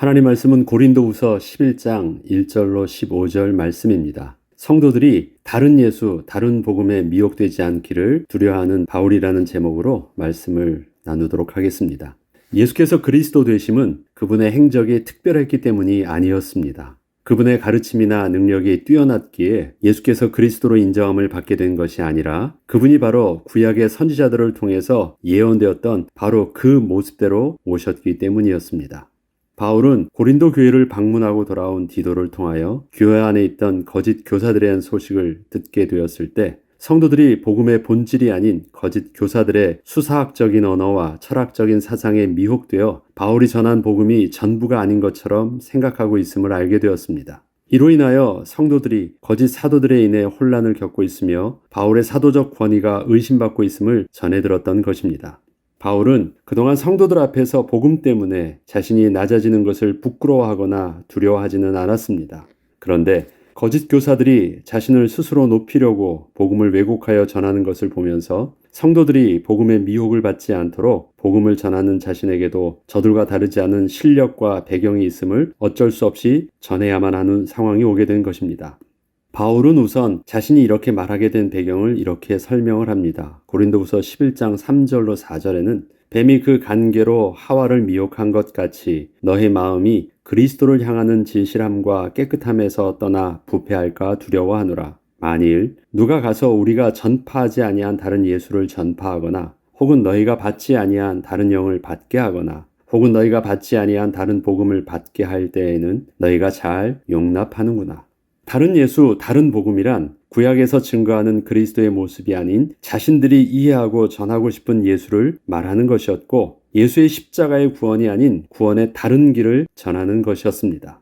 하나님 말씀은 고린도후서 11장 1절로 15절 말씀입니다. 성도들이 다른 예수, 다른 복음에 미혹되지 않기를 두려워하는 바울이라는 제목으로 말씀을 나누도록 하겠습니다. 예수께서 그리스도 되심은 그분의 행적이 특별했기 때문이 아니었습니다. 그분의 가르침이나 능력이 뛰어났기에 예수께서 그리스도로 인정함을 받게 된 것이 아니라 그분이 바로 구약의 선지자들을 통해서 예언되었던 바로 그 모습대로 오셨기 때문이었습니다. 바울은 고린도 교회를 방문하고 돌아온 디도를 통하여 교회 안에 있던 거짓 교사들에 대한 소식을 듣게 되었을 때 성도들이 복음의 본질이 아닌 거짓 교사들의 수사학적인 언어와 철학적인 사상에 미혹되어 바울이 전한 복음이 전부가 아닌 것처럼 생각하고 있음을 알게 되었습니다. 이로 인하여 성도들이 거짓 사도들에 인해 혼란을 겪고 있으며 바울의 사도적 권위가 의심받고 있음을 전해 들었던 것입니다. 바울은 그동안 성도들 앞에서 복음 때문에 자신이 낮아지는 것을 부끄러워하거나 두려워하지는 않았습니다. 그런데 거짓 교사들이 자신을 스스로 높이려고 복음을 왜곡하여 전하는 것을 보면서 성도들이 복음의 미혹을 받지 않도록 복음을 전하는 자신에게도 저들과 다르지 않은 실력과 배경이 있음을 어쩔 수 없이 전해야만 하는 상황이 오게 된 것입니다. 바울은 우선 자신이 이렇게 말하게 된 배경을 이렇게 설명을 합니다. 고린도후서 11장 3절로 4절에는 뱀이 그 간계로 하와를 미혹한 것 같이 너의 마음이 그리스도를 향하는 진실함과 깨끗함에서 떠나 부패할까 두려워하노라. 만일 누가 가서 우리가 전파하지 아니한 다른 예수를 전파하거나 혹은 너희가 받지 아니한 다른 영을 받게 하거나 혹은 너희가 받지 아니한 다른 복음을 받게 할 때에는 너희가 잘 용납하는구나. 다른 예수, 다른 복음이란 구약에서 증거하는 그리스도의 모습이 아닌 자신들이 이해하고 전하고 싶은 예수를 말하는 것이었고 예수의 십자가의 구원이 아닌 구원의 다른 길을 전하는 것이었습니다.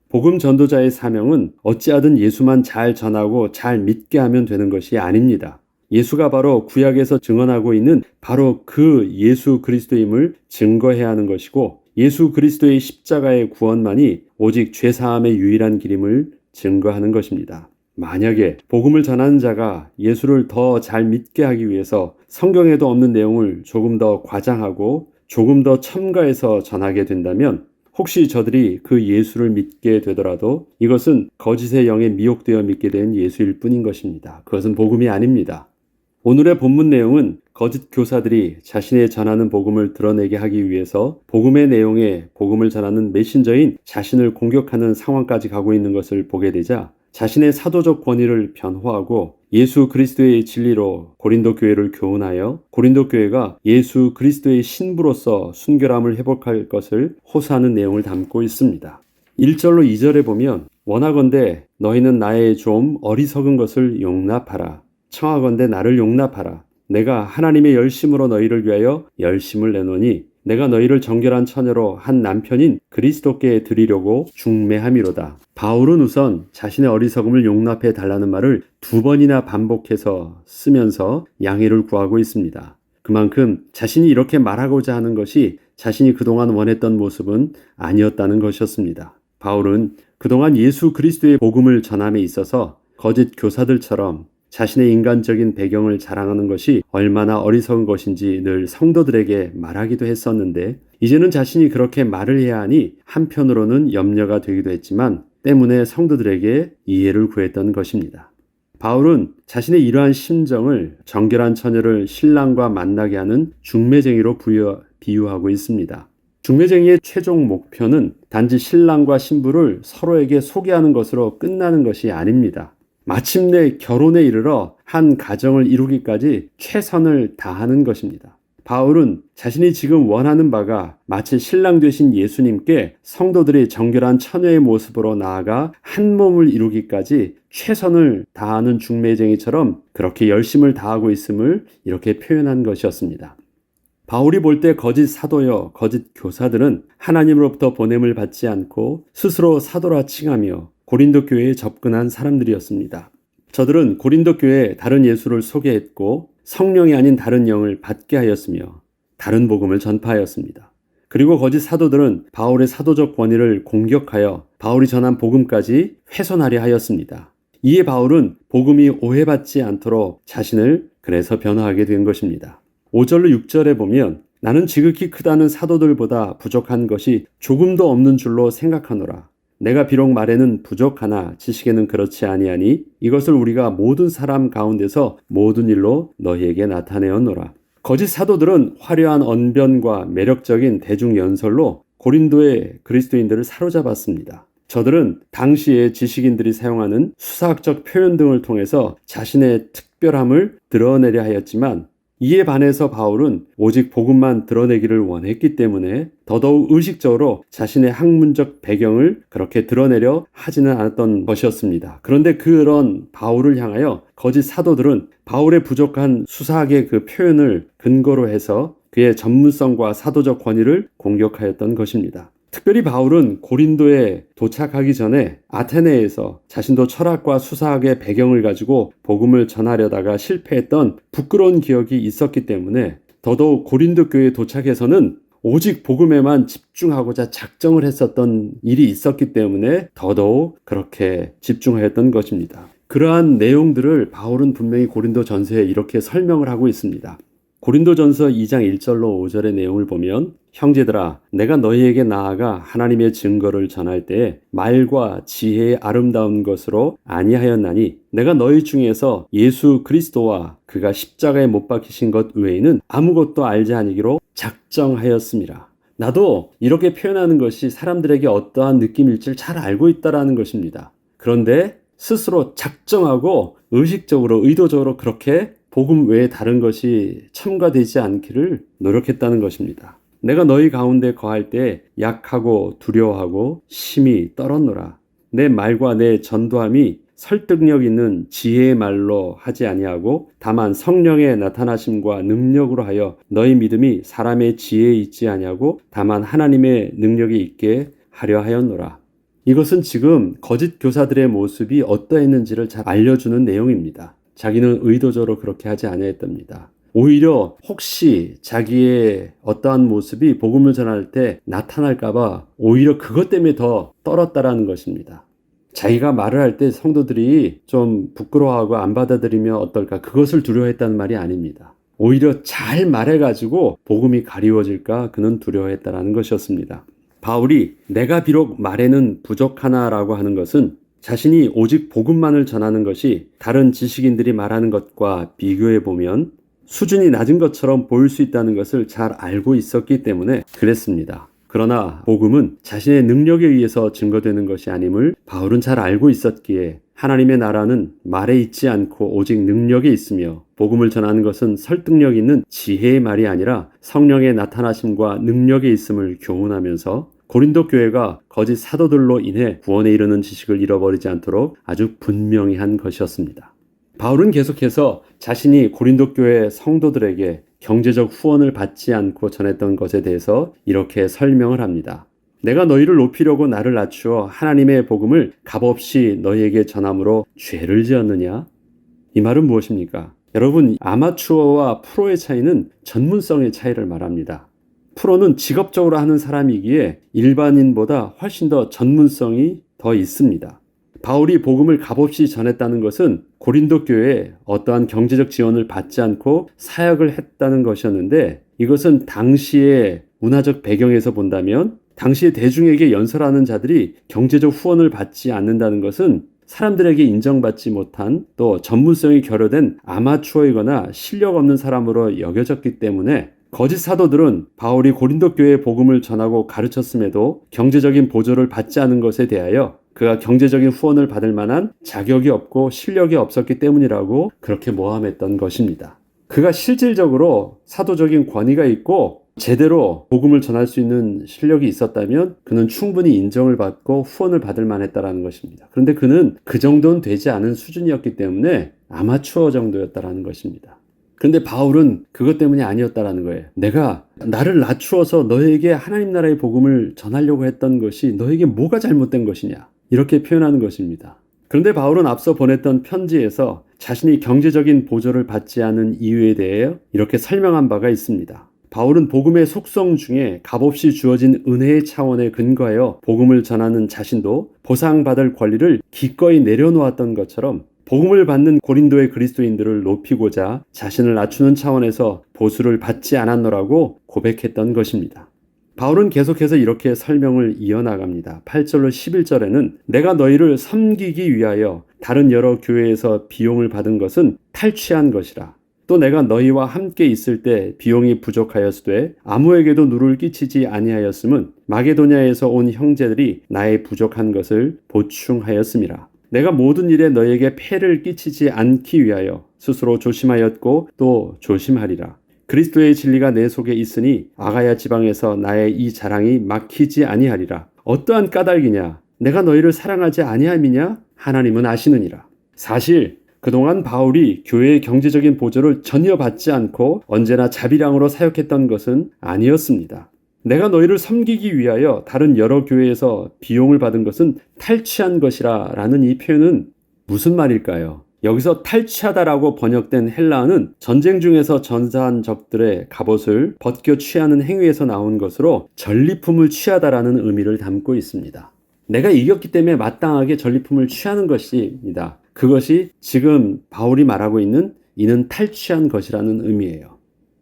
복음 전도자의 사명은 어찌하든 예수만 잘 전하고 잘 믿게 하면 되는 것이 아닙니다. 예수가 바로 구약에서 증언하고 있는 바로 그 예수 그리스도임을 증거해야 하는 것이고 예수 그리스도의 십자가의 구원만이 오직 죄사함의 유일한 길임을 증거하는 것입니다. 만약에 복음을 전하는 자가 예수를 더 잘 믿게 하기 위해서 성경에도 없는 내용을 조금 더 과장하고 조금 더 첨가해서 전하게 된다면 혹시 저들이 그 예수를 믿게 되더라도 이것은 거짓의 영에 미혹되어 믿게 된 예수일 뿐인 것입니다. 그것은 복음이 아닙니다. 오늘의 본문 내용은 거짓 교사들이 자신의 전하는 복음을 드러내게 하기 위해서 복음의 내용에 복음을 전하는 메신저인 자신을 공격하는 상황까지 가고 있는 것을 보게 되자 자신의 사도적 권위를 변호하고 예수 그리스도의 진리로 고린도 교회를 교훈하여 고린도 교회가 예수 그리스도의 신부로서 순결함을 회복할 것을 호소하는 내용을 담고 있습니다. 1절로 2절에 보면 원하건대 너희는 나의 좀 어리석은 것을 용납하라. 청하건대 나를 용납하라. 내가 하나님의 열심으로 너희를 위하여 열심을 내노니 내가 너희를 정결한 처녀로 한 남편인 그리스도께 드리려고 중매함이로다. 바울은 우선 자신의 어리석음을 용납해 달라는 말을 2번이나 반복해서 쓰면서 양해를 구하고 있습니다. 그만큼 자신이 이렇게 말하고자 하는 것이 자신이 그동안 원했던 모습은 아니었다는 것이었습니다. 바울은 그동안 예수 그리스도의 복음을 전함에 있어서 거짓 교사들처럼 자신의 인간적인 배경을 자랑하는 것이 얼마나 어리석은 것인지 늘 성도들에게 말하기도 했었는데 이제는 자신이 그렇게 말을 해야 하니 한편으로는 염려가 되기도 했지만 때문에 성도들에게 이해를 구했던 것입니다. 바울은 자신의 이러한 심정을 정결한 처녀를 신랑과 만나게 하는 중매쟁이로 비유하고 있습니다. 중매쟁이의 최종 목표는 단지 신랑과 신부를 서로에게 소개하는 것으로 끝나는 것이 아닙니다. 마침내 결혼에 이르러 한 가정을 이루기까지 최선을 다하는 것입니다. 바울은 자신이 지금 원하는 바가 마치 신랑 되신 예수님께 성도들이 정결한 처녀의 모습으로 나아가 한 몸을 이루기까지 최선을 다하는 중매쟁이처럼 그렇게 열심을 다하고 있음을 이렇게 표현한 것이었습니다. 바울이 볼 때 거짓 사도여 거짓 교사들은 하나님으로부터 보냄을 받지 않고 스스로 사도라 칭하며 고린도 교회에 접근한 사람들이었습니다. 저들은 고린도 교회에 다른 예수를 소개했고 성령이 아닌 다른 영을 받게 하였으며 다른 복음을 전파하였습니다. 그리고 거짓 사도들은 바울의 사도적 권위를 공격하여 바울이 전한 복음까지 훼손하려 하였습니다. 이에 바울은 복음이 오해받지 않도록 자신을 그래서 변화하게 된 것입니다. 5절로 6절에 보면 나는 지극히 크다는 사도들보다 부족한 것이 조금도 없는 줄로 생각하노라. 내가 비록 말에는 부족하나 지식에는 그렇지 아니하니 이것을 우리가 모든 사람 가운데서 모든 일로 너희에게 나타내었노라. 거짓 사도들은 화려한 언변과 매력적인 대중 연설로 고린도의 그리스도인들을 사로잡았습니다. 저들은 당시의 지식인들이 사용하는 수사학적 표현 등을 통해서 자신의 특별함을 드러내려 하였지만 이에 반해서 바울은 오직 복음만 드러내기를 원했기 때문에 더더욱 의식적으로 자신의 학문적 배경을 그렇게 드러내려 하지는 않았던 것이었습니다. 그런데 그런 바울을 향하여 거짓 사도들은 바울의 부족한 수사학의 그 표현을 근거로 해서 그의 전문성과 사도적 권위를 공격하였던 것입니다. 특별히 바울은 고린도에 도착하기 전에 아테네에서 자신도 철학과 수사학의 배경을 가지고 복음을 전하려다가 실패했던 부끄러운 기억이 있었기 때문에 더더욱 고린도 교회에 도착해서는 오직 복음에만 집중하고자 작정을 했었던 일이 있었기 때문에 더더욱 그렇게 집중하였던 것입니다. 그러한 내용들을 바울은 분명히 고린도 전서에 이렇게 설명을 하고 있습니다. 고린도전서 2장 1절로 5절의 내용을 보면 형제들아 내가 너희에게 나아가 하나님의 증거를 전할 때에 말과 지혜의 아름다운 것으로 아니하였나니 내가 너희 중에서 예수 그리스도와 그가 십자가에 못 박히신 것 외에는 아무것도 알지 아니기로 작정하였습니다. 나도 이렇게 표현하는 것이 사람들에게 어떠한 느낌일지를 잘 알고 있다라는 것입니다. 그런데 스스로 작정하고 의식적으로 의도적으로 그렇게 복음 외에 다른 것이 첨가되지 않기를 노력했다는 것입니다. 내가 너희 가운데 거할 때 약하고 두려워하고 심히 떨었노라. 내 말과 내 전도함이 설득력 있는 지혜의 말로 하지 아니하고 다만 성령의 나타나심과 능력으로 하여 너희 믿음이 사람의 지혜에 있지 아니하고 다만 하나님의 능력이 있게 하려 하였노라. 이것은 지금 거짓 교사들의 모습이 어떠했는지를 잘 알려주는 내용입니다. 자기는 의도적으로 그렇게 하지 아니했답니다. 오히려 혹시 자기의 어떠한 모습이 복음을 전할 때 나타날까봐 오히려 그것 때문에 더 떨었다라는 것입니다. 자기가 말을 할 때 성도들이 좀 부끄러워하고 안 받아들이면 어떨까 그것을 두려워했다는 말이 아닙니다. 오히려 잘 말해가지고 복음이 가리워질까 그는 두려워했다라는 것이었습니다. 바울이 내가 비록 말에는 부족하나라고 하는 것은 자신이 오직 복음만을 전하는 것이 다른 지식인들이 말하는 것과 비교해 보면 수준이 낮은 것처럼 보일 수 있다는 것을 잘 알고 있었기 때문에 그랬습니다. 그러나 복음은 자신의 능력에 의해서 증거되는 것이 아님을 바울은 잘 알고 있었기에 하나님의 나라는 말에 있지 않고 오직 능력에 있으며 복음을 전하는 것은 설득력 있는 지혜의 말이 아니라 성령의 나타나심과 능력에 있음을 교훈하면서 고린도 교회가 거짓 사도들로 인해 구원에 이르는 지식을 잃어버리지 않도록 아주 분명히 한 것이었습니다. 바울은 계속해서 자신이 고린도 교회 성도들에게 경제적 후원을 받지 않고 전했던 것에 대해서 이렇게 설명을 합니다. 내가 너희를 높이려고 나를 낮추어 하나님의 복음을 값없이 너희에게 전함으로 죄를 지었느냐? 이 말은 무엇입니까? 여러분, 아마추어와 프로의 차이는 전문성의 차이를 말합니다. 프로는 직업적으로 하는 사람이기에 일반인보다 훨씬 더 전문성이 더 있습니다. 바울이 복음을 값없이 전했다는 것은 고린도 교회에 어떠한 경제적 지원을 받지 않고 사역을 했다는 것이었는데 이것은 당시의 문화적 배경에서 본다면 당시의 대중에게 연설하는 자들이 경제적 후원을 받지 않는다는 것은 사람들에게 인정받지 못한 또 전문성이 결여된 아마추어이거나 실력 없는 사람으로 여겨졌기 때문에 거짓 사도들은 바울이 고린도 교회에 복음을 전하고 가르쳤음에도 경제적인 보조를 받지 않은 것에 대하여 그가 경제적인 후원을 받을 만한 자격이 없고 실력이 없었기 때문이라고 그렇게 모함했던 것입니다. 그가 실질적으로 사도적인 권위가 있고 제대로 복음을 전할 수 있는 실력이 있었다면 그는 충분히 인정을 받고 후원을 받을 만했다라는 것입니다. 그런데 그는 그 정도는 되지 않은 수준이었기 때문에 아마추어 정도였다라는 것입니다. 그런데 바울은 그것 때문이 아니었다라는 거예요. 내가 나를 낮추어서 너에게 하나님 나라의 복음을 전하려고 했던 것이 너에게 뭐가 잘못된 것이냐 이렇게 표현하는 것입니다. 그런데 바울은 앞서 보냈던 편지에서 자신이 경제적인 보조를 받지 않은 이유에 대해 이렇게 설명한 바가 있습니다. 바울은 복음의 속성 중에 값없이 주어진 은혜의 차원에 근거하여 복음을 전하는 자신도 보상받을 권리를 기꺼이 내려놓았던 것처럼 복음을 받는 고린도의 그리스도인들을 높이고자 자신을 낮추는 차원에서 보수를 받지 않았노라고 고백했던 것입니다. 바울은 계속해서 이렇게 설명을 이어나갑니다. 8절로 11절에는 내가 너희를 섬기기 위하여 다른 여러 교회에서 비용을 받은 것은 탈취한 것이라. 또 내가 너희와 함께 있을 때 비용이 부족하였으되 아무에게도 누를 끼치지 아니하였음은 마게도냐에서 온 형제들이 나의 부족한 것을 보충하였음이라. 내가 모든 일에 너희에게 폐를 끼치지 않기 위하여 스스로 조심하였고 또 조심하리라. 그리스도의 진리가 내 속에 있으니 아가야 지방에서 나의 이 자랑이 막히지 아니하리라. 어떠한 까닭이냐? 내가 너희를 사랑하지 아니함이냐? 하나님은 아시느니라. 사실 그동안 바울이 교회의 경제적인 보조를 전혀 받지 않고 언제나 자비량으로 사역했던 것은 아니었습니다. 내가 너희를 섬기기 위하여 다른 여러 교회에서 비용을 받은 것은 탈취한 것이라 라는 이 표현은 무슨 말일까요? 여기서 탈취하다라고 번역된 헬라어는 전쟁 중에서 전사한 적들의 갑옷을 벗겨 취하는 행위에서 나온 것으로 전리품을 취하다라는 의미를 담고 있습니다. 내가 이겼기 때문에 마땅하게 전리품을 취하는 것입니다. 그것이 지금 바울이 말하고 있는 이는 탈취한 것이라는 의미예요.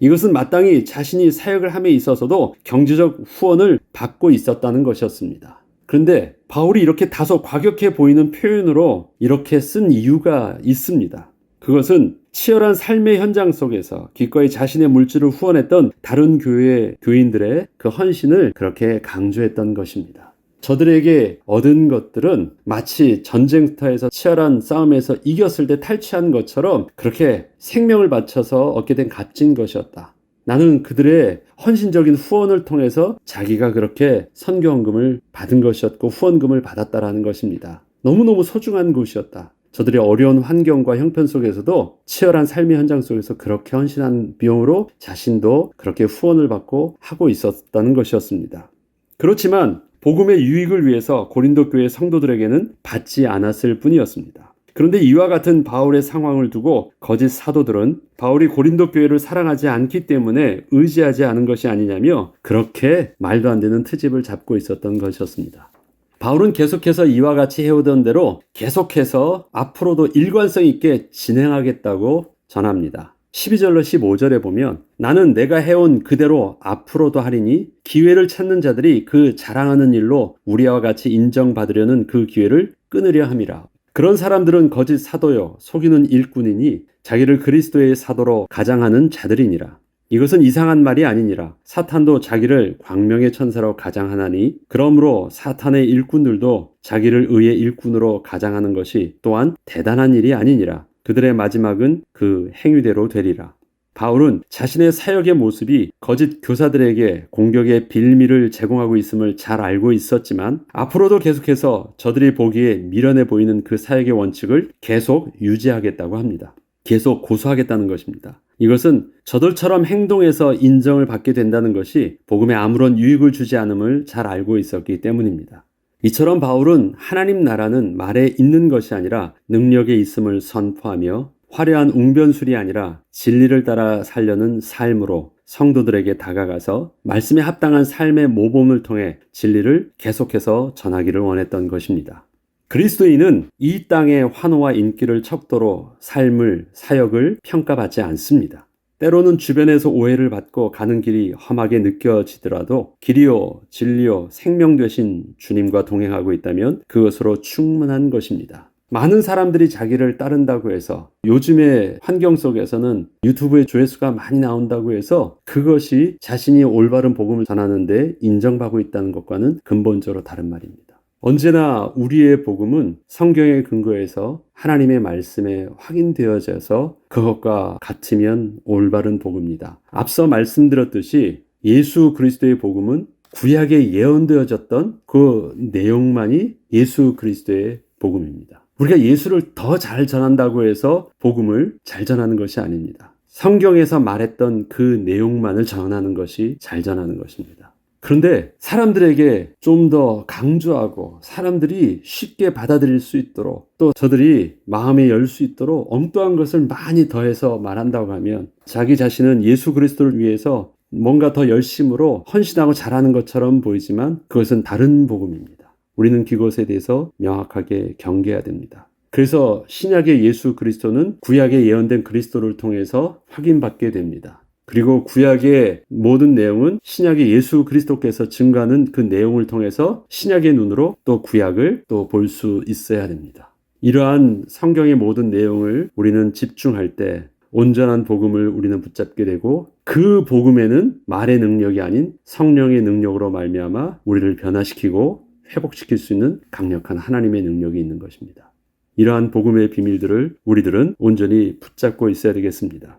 이것은 마땅히 자신이 사역을 함에 있어서도 경제적 후원을 받고 있었다는 것이었습니다. 그런데 바울이 이렇게 다소 과격해 보이는 표현으로 이렇게 쓴 이유가 있습니다. 그것은 치열한 삶의 현장 속에서 기꺼이 자신의 물질을 후원했던 다른 교회의 교인들의 그 헌신을 그렇게 강조했던 것입니다. 저들에게 얻은 것들은 마치 전쟁터에서 치열한 싸움에서 이겼을 때 탈취한 것처럼 그렇게 생명을 바쳐서 얻게 된 값진 것이었다. 나는 그들의 헌신적인 후원을 통해서 자기가 그렇게 선교헌금을 받은 것이었고 후원금을 받았다라는 것입니다. 너무너무 소중한 것이었다. 저들의 어려운 환경과 형편 속에서도 치열한 삶의 현장 속에서 그렇게 헌신한 비용으로 자신도 그렇게 후원을 받고 하고 있었다는 것이었습니다. 그렇지만 복음의 유익을 위해서 고린도 교회 성도들에게는 받지 않았을 뿐이었습니다. 그런데 이와 같은 바울의 상황을 두고 거짓 사도들은 바울이 고린도 교회를 사랑하지 않기 때문에 의지하지 않은 것이 아니냐며 그렇게 말도 안 되는 트집을 잡고 있었던 것이었습니다. 바울은 계속해서 이와 같이 해오던 대로 계속해서 앞으로도 일관성 있게 진행하겠다고 전합니다. 12절로 15절에 보면 나는 내가 해온 그대로 앞으로도 하리니 기회를 찾는 자들이 그 자랑하는 일로 우리와 같이 인정받으려는 그 기회를 끊으려 함이라. 그런 사람들은 거짓 사도요 속이는 일꾼이니 자기를 그리스도의 사도로 가장하는 자들이니라. 이것은 이상한 말이 아니니라. 사탄도 자기를 광명의 천사로 가장하나니 그러므로 사탄의 일꾼들도 자기를 의의 일꾼으로 가장하는 것이 또한 대단한 일이 아니니라. 그들의 마지막은 그 행위대로 되리라. 바울은 자신의 사역의 모습이 거짓 교사들에게 공격의 빌미를 제공하고 있음을 잘 알고 있었지만 앞으로도 계속해서 저들이 보기에 미련해 보이는 그 사역의 원칙을 계속 유지하겠다고 합니다. 계속 고수하겠다는 것입니다. 이것은 저들처럼 행동해서 인정을 받게 된다는 것이 복음에 아무런 유익을 주지 않음을 잘 알고 있었기 때문입니다. 이처럼 바울은 하나님 나라는 말에 있는 것이 아니라 능력에 있음을 선포하며 화려한 웅변술이 아니라 진리를 따라 살려는 삶으로 성도들에게 다가가서 말씀에 합당한 삶의 모범을 통해 진리를 계속해서 전하기를 원했던 것입니다. 그리스도인은 이 땅의 환호와 인기를 척도로 삶을, 사역을 평가받지 않습니다. 때로는 주변에서 오해를 받고 가는 길이 험하게 느껴지더라도 길이요, 진리요, 생명 되신 주님과 동행하고 있다면 그것으로 충분한 것입니다. 많은 사람들이 자기를 따른다고 해서 요즘의 환경 속에서는 유튜브에 조회수가 많이 나온다고 해서 그것이 자신이 올바른 복음을 전하는데 인정받고 있다는 것과는 근본적으로 다른 말입니다. 언제나 우리의 복음은 성경의 근거에서 하나님의 말씀에 확인되어져서 그것과 같으면 올바른 복음입니다. 앞서 말씀드렸듯이 예수 그리스도의 복음은 구약에 예언되어졌던 그 내용만이 예수 그리스도의 복음입니다. 우리가 예수를 더 잘 전한다고 해서 복음을 잘 전하는 것이 아닙니다. 성경에서 말했던 그 내용만을 전하는 것이 잘 전하는 것입니다. 그런데 사람들에게 좀 더 강조하고 사람들이 쉽게 받아들일 수 있도록 또 저들이 마음에 열 수 있도록 엉뚱한 것을 많이 더해서 말한다고 하면 자기 자신은 예수 그리스도를 위해서 뭔가 더 열심으로 헌신하고 잘하는 것처럼 보이지만 그것은 다른 복음입니다. 우리는 그것에 대해서 명확하게 경계해야 됩니다. 그래서 신약의 예수 그리스도는 구약에 예언된 그리스도를 통해서 확인받게 됩니다. 그리고 구약의 모든 내용은 신약의 예수 그리스도께서 증거하는 그 내용을 통해서 신약의 눈으로 또 구약을 또 볼 수 있어야 됩니다. 이러한 성경의 모든 내용을 우리는 집중할 때 온전한 복음을 우리는 붙잡게 되고, 그 복음에는 말의 능력이 아닌 성령의 능력으로 말미암아 우리를 변화시키고 회복시킬 수 있는 강력한 하나님의 능력이 있는 것입니다. 이러한 복음의 비밀들을 우리들은 온전히 붙잡고 있어야 되겠습니다.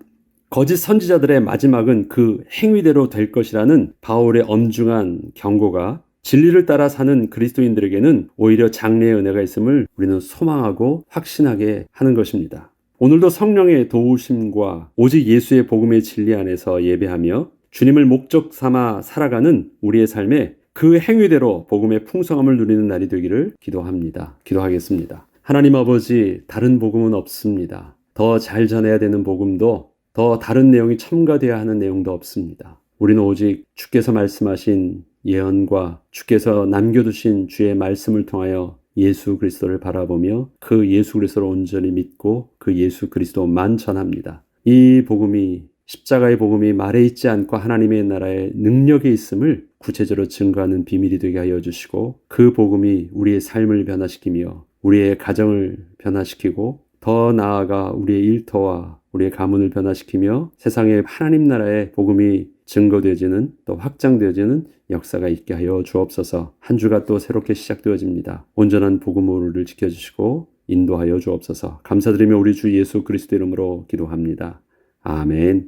거짓 선지자들의 마지막은 그 행위대로 될 것이라는 바울의 엄중한 경고가 진리를 따라 사는 그리스도인들에게는 오히려 장래의 은혜가 있음을 우리는 소망하고 확신하게 하는 것입니다. 오늘도 성령의 도우심과 오직 예수의 복음의 진리 안에서 예배하며 주님을 목적 삼아 살아가는 우리의 삶에 그 행위대로 복음의 풍성함을 누리는 날이 되기를 기도합니다. 기도하겠습니다. 하나님 아버지, 다른 복음은 없습니다. 더 잘 전해야 되는 복음도, 더 다른 내용이 첨가되어야 하는 내용도 없습니다. 우리는 오직 주께서 말씀하신 예언과 주께서 남겨두신 주의 말씀을 통하여 예수 그리스도를 바라보며 그 예수 그리스도를 온전히 믿고 그 예수 그리스도만 전합니다. 이 복음이, 십자가의 복음이 말에 있지 않고 하나님의 나라의 능력에 있음을 구체적으로 증거하는 비밀이 되게 하여 주시고, 그 복음이 우리의 삶을 변화시키며 우리의 가정을 변화시키고 더 나아가 우리의 일터와 우리의 가문을 변화시키며 세상에 하나님 나라의 복음이 증거되어지는, 또 확장되어지는 역사가 있게 하여 주옵소서. 한 주가 또 새롭게 시작되어집니다. 온전한 복음을 지켜주시고 인도하여 주옵소서. 감사드리며 우리 주 예수 그리스도 이름으로 기도합니다. 아멘.